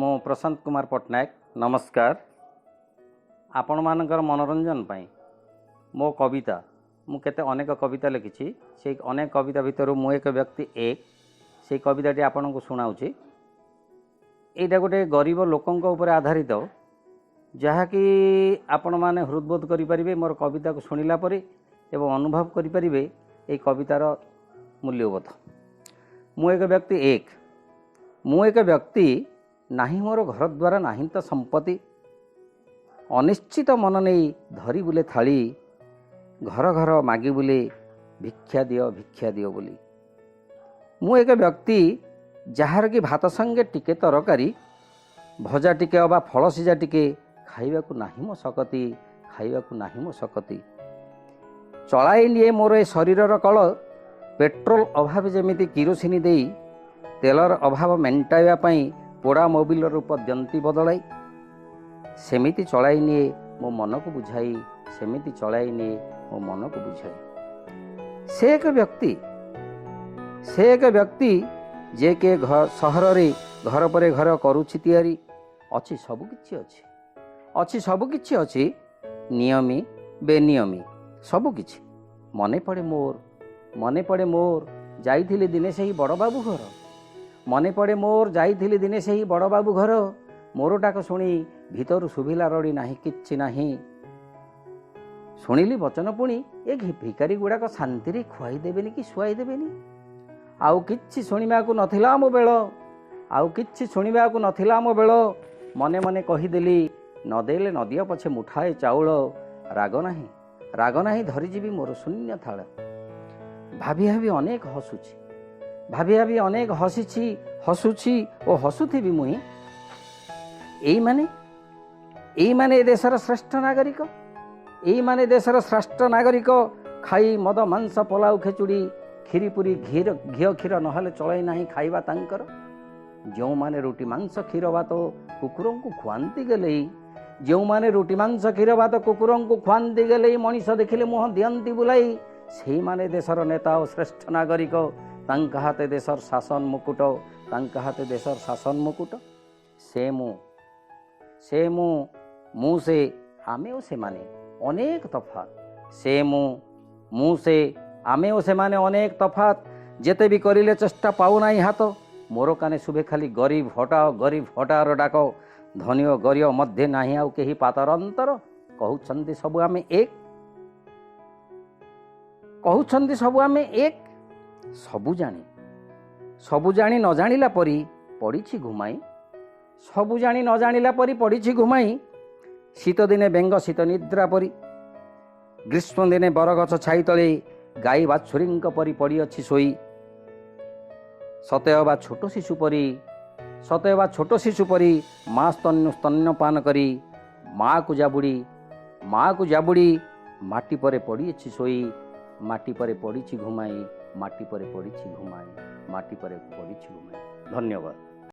मो प्रशांत कुमार पट्टनायक नमस्कार। आपण मानकर मनोरंजन पाई मो कविता मु केते अनेक कविता लिखी से अनेक कविता भितर मु एक व्यक्ति एक से कविताटी आपण को सुनाऊँगी। यहाँ गोटे गरीब लोकों उपर आधारित जहाँकि आपण मैंने हृदबोध करें मोर कविता को शुणिला परे एवं अनुभव करें ये कवितार मूल्यबोध। मु एक व्यक्ति एक मु एक व्यक्ति नाही मोर घर द्वारा नाही तो संपत्ति अनिश्चित मन नहीं धरी बुले थाली घर घर मागी बुले भिक्षा दियो बोली। मु एक व्यक्ति जार कि भात संगे टिके तरकारी भजा टिके अबा फल सीजा टिके खाइबाकू नाही मो सकती खाइबाकू नाही मो सकती चलाई निए मोर ए शरीरर कल पेट्रोल अभाव जेमिति किरोसिनी देई तेलर अभाव मेंटाइबा पई पोड़ा मोबिल रूप दियंती बदलाई सेमिति चलाई निए मो मन को बुझाई सेमिति चलाई निए मो मन को बुझाई। से एक व्यक्ति जे के सहर रे घर पर घर करुछि तैयारी अच्छी सबकिछि अच्छी नियमी बेनियमी सबकिछि मने पड़े मोर जाइथिली दिने से ही बड़ बाबू घर मने पड़े मोर जाइथिली दिने से ही बड़ बाबू घर मोर डाक शुणी भीतर सुभिला रड़ी नाही किछि नाही शुणिली वचन पुणी ए भिकारी गुड़ाक शांति रे खुआई देबेनी कि सुआई देबेनी आउ किछि शुणिबाकू नथिला मो बेल आउ किछि शुणिबाकू नथिला मो बेल मने मने कहिदेली नदेले नदिया पछे मुठाए चाउल राग नाही धरी जीवी मोर शून्य थाल भाभी भाभी अनेक हसुची भाभी भाभी अनेक हसुची और हसुथी मुई एई माने देशर श्रेष्ठ नागरिक एई माने देशर श्रेष्ठ नागरिक खाई मद मांस पोलाउ खेचुड़ी खीरी पुरी घी क्षीर नहले चलाई नाही खाइबा तांकर जो माने रोटी मांस क्षीर भात कुकुरों को खुआंती गले जो माने रोटी मांस क्षीर भात कुकुरों को खुआंती गले मनीष देखिले मुह दियंती बुलाई से माने देशर नेता और श्रेष्ठ नागरिक तांका हाते देशर शासन मुकुट तांका हाते देशर शासन मुकुट से मु से आमे ओ से माने अनेक तफात से मु से आमे ओ से माने अनेक तफात जेते भी करिले चेष्टा पाउ नाही हाथ मोर काने शुभे खाली गरीब हटार डाक धनी गरीब मध्य नाही आउ केही पातर अंतर कहउछंती सबु आमे एक कहउछंती सबु आमे एक सबु जानी न जानिला परी पड़ीछि घुमाई सबु जानी न जानिला परी पड़ीछि घुमाई शीत दिने बेंग शीत निद्रा परी ग्रीष्म दिने बरगछ छाई तले गाई बाछुरींक परी पड़ी अछि सोई सतेअबा छोट शिशु परी माँ स्तन्यपान करी माँ को जाबुड़ी माटी परे पड़ी अछि सोई माटी परे पड़ी घुमाई माटी परे पड़ी घुमाई माटी परे पड़ी घुमाई। धन्यवाद।